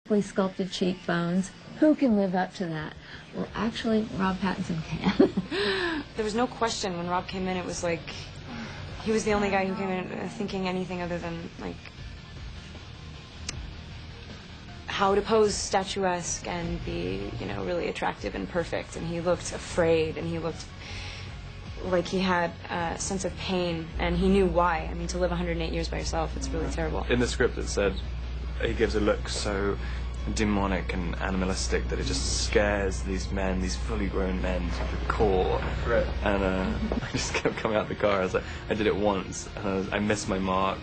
Sculpted cheekbones. Who can live up to that? Well, actually, Rob Pattinson can. There was no question when Rob came in. It was like he was the only guy who came in thinking anything other than like how to pose statuesque and be, you know, really attractive and perfect. And he looked afraid, and he looked like he had a sense of pain, and he knew why. I mean, to live 108 years by yourself, it's really terrible. In the script it said he gives a look so demonic and animalistic that it just scares these men, these fully grown men to the core. Right. And I just kept coming out the car. I did it once, and I missed my mark.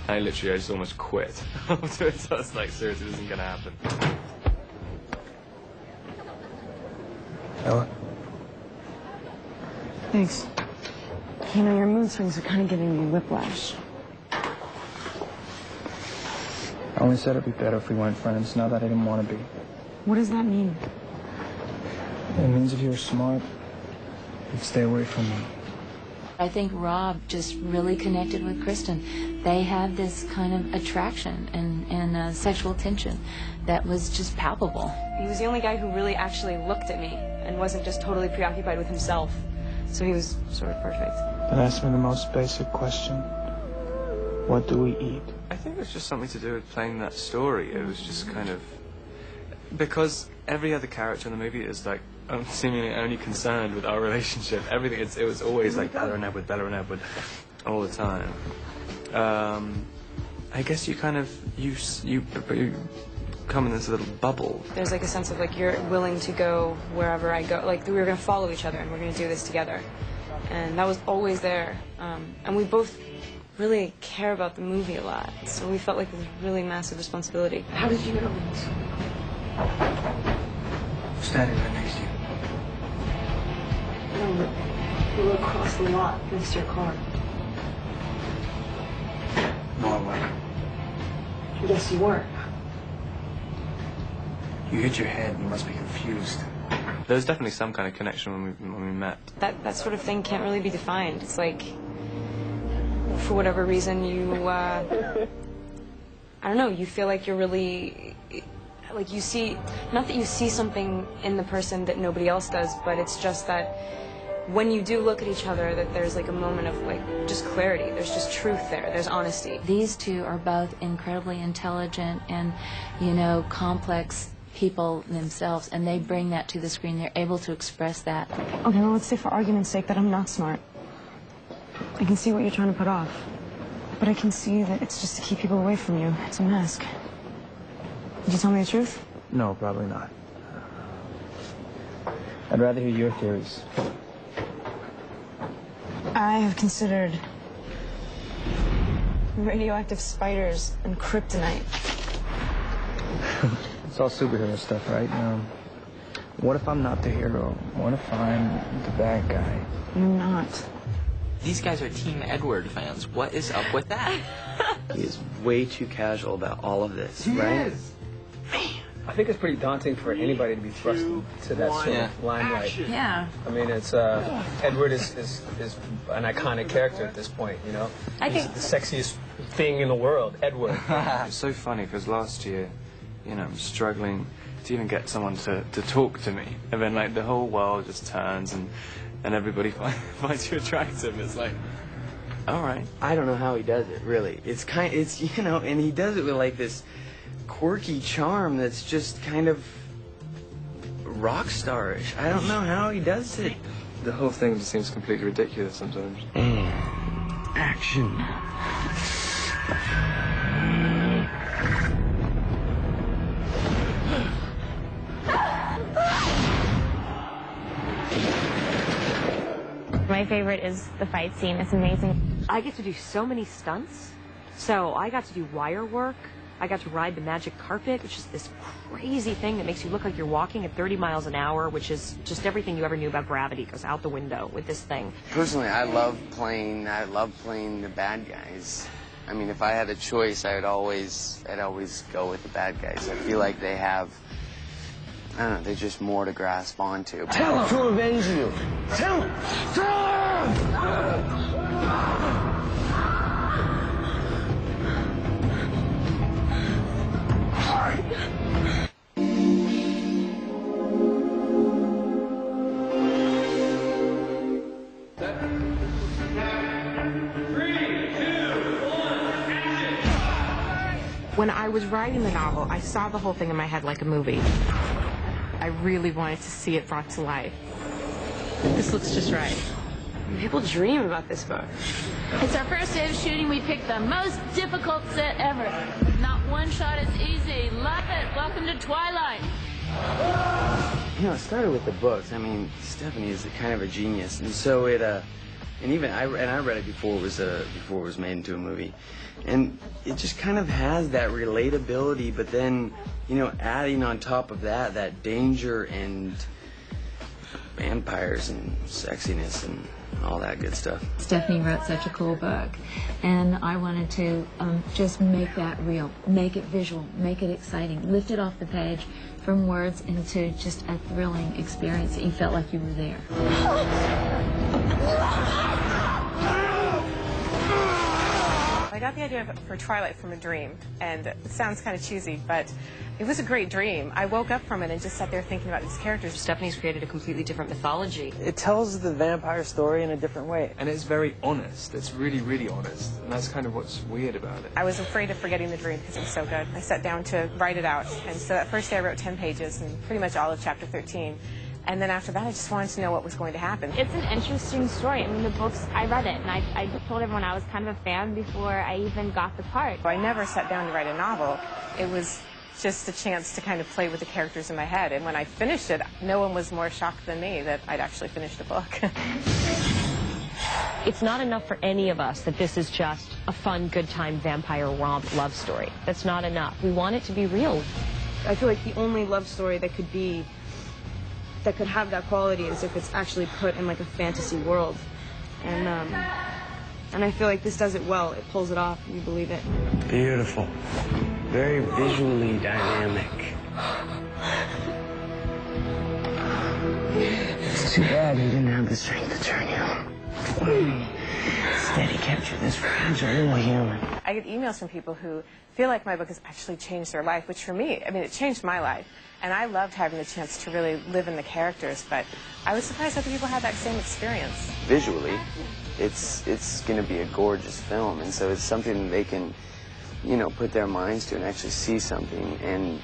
And I just almost quit after it. So I was like, seriously, this isn't gonna happen. Ella? Thanks. You know, your mood swings are kind of giving me whiplash. I only said it'd be better if we weren't friends, not that I didn't want to be. What does that mean? It means if you were smart, you'd stay away from me. I think Rob just really connected with Kristen. They had this kind of attraction and sexual tension that was just palpable. He was the only guy who really actually looked at me and wasn't just totally preoccupied with himself. So he was sort of perfect. But ask me the most basic question. What do we eat? I think it was just something to do with playing that story. It was just kind of... Because every other character in the movie is like seemingly only concerned with our relationship. Everything, it was always like Bella and Edward, all the time. I guess you kind of, you come in this little bubble. There's like a sense of like you're willing to go wherever I go. Like we were going to follow each other and we're going to do this together. And that was always there. And we both really care about the movie a lot. So we felt like it was a really massive responsibility. How did you know this? Standing right next to you. No, we were across the lot next to your car. No, I wasn't. Yes, you were. You hit your head. You must be confused. There was definitely some kind of connection when we met. That sort of thing can't really be defined. It's like, for whatever reason, you, I don't know, you feel like you're really, like you see, not that you see something in the person that nobody else does, but it's just that when you do look at each other, that there's like a moment of like just clarity. There's just truth there. There's honesty. These two are both incredibly intelligent and, you know, complex people themselves, and they bring that to the screen. They're able to express that. Okay, well, let's say for argument's sake that I'm not smart. I can see what you're trying to put off, but I can see that it's just to keep people away from you. It's a mask. Did you tell me the truth? No, probably not. I'd rather hear your theories. I have considered radioactive spiders and kryptonite. It's all superhero stuff, right? What if I'm not the hero? What if I'm the bad guy? You're not. These guys are Team Edward fans. What is up with that? He is way too casual about all of this, right? Is. Man. I think it's pretty daunting for anybody to be thrust into that sort of limelight. Yeah. I mean, it's Edward is an iconic character at this point, you know? He's the sexiest thing in the world, Edward. It's so funny because last year, you know, I'm struggling to even get someone to talk to me. And then, like, the whole world just turns and everybody finds you attractive. It's like, all right. I don't know how he does it, really. It's you know, and he does it with like this quirky charm that's just kind of rock starish. I don't know how he does it. The whole thing just seems completely ridiculous sometimes. Action. My favorite is the fight scene. It's amazing. I get to do so many stunts. So I got to do wire work. I got to ride the magic carpet, which is this crazy thing that makes you look like you're walking at 30 miles an hour, which is just everything you ever knew about gravity goes out the window with this thing. Personally, I love playing the bad guys. I mean, if I had a choice, I'd always go with the bad guys. I feel like they have, I don't know, they're just more to grasp onto. Tell him to avenge you. Tell him. Tell him. When I was writing the novel, I saw the whole thing in my head like a movie. I really wanted to see it brought to life. This looks just right. People dream about this book. It's our first day of shooting. We picked the most difficult set ever. Not one shot is easy. Love it. Welcome to Twilight. You know, it started with the books. I mean, Stephanie is kind of a genius, and so it, and even I read it before it was made into a movie, and it just kind of has that relatability. But then, you know, adding on top of that danger and vampires and sexiness and all that good stuff. Stephanie wrote such a cool book, and I wanted to just make that real, make it visual, make it exciting, lift it off the page from words into just a thrilling experience that you felt like you were there. I got the idea for Twilight from a dream, and it sounds kind of cheesy, but it was a great dream. I woke up from it and just sat there thinking about these characters. Stephanie's created a completely different mythology. It tells the vampire story in a different way. And it's very honest. It's really, really honest. And that's kind of what's weird about it. I was afraid of forgetting the dream because it was so good. I sat down to write it out, and so that first day I wrote 10 pages and pretty much all of chapter 13. And then after that, I just wanted to know what was going to happen. It's an interesting story. I mean, the books, I read it, and I told everyone I was kind of a fan before I even got the part. I never sat down to write a novel. It was just a chance to kind of play with the characters in my head. And when I finished it, no one was more shocked than me that I'd actually finished a book. It's not enough for any of us that this is just a fun, good time vampire romp love story. That's not enough. We want it to be real. I feel like the only love story that could have that quality is if it's actually put in like a fantasy world. And I feel like this does it well. It pulls it off, and you believe it. Beautiful. Very visually dynamic. It's too bad he didn't have the strength to turn you. Instead, he kept you this fragile little human. I get emails from people who feel like my book has actually changed their life, which for me, I mean, it changed my life. And I loved having the chance to really live in the characters, but I was surprised other people had that same experience. Visually, it's going to be a gorgeous film, and so it's something that they can, you know, put their minds to and actually see something, and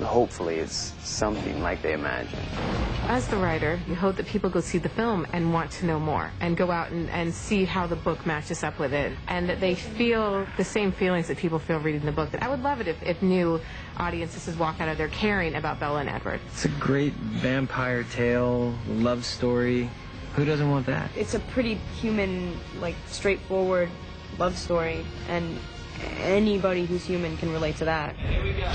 hopefully it's something like they imagine. As the writer, you hope that people go see the film and want to know more, and go out and see how the book matches up with it, and that they feel the same feelings that people feel reading the book. I would love it if new audiences would walk out of there caring about Bella and Edward. It's a great vampire tale, love story. Who doesn't want that? It's a pretty human, like, straightforward love story, and anybody who's human can relate to that. Here we go.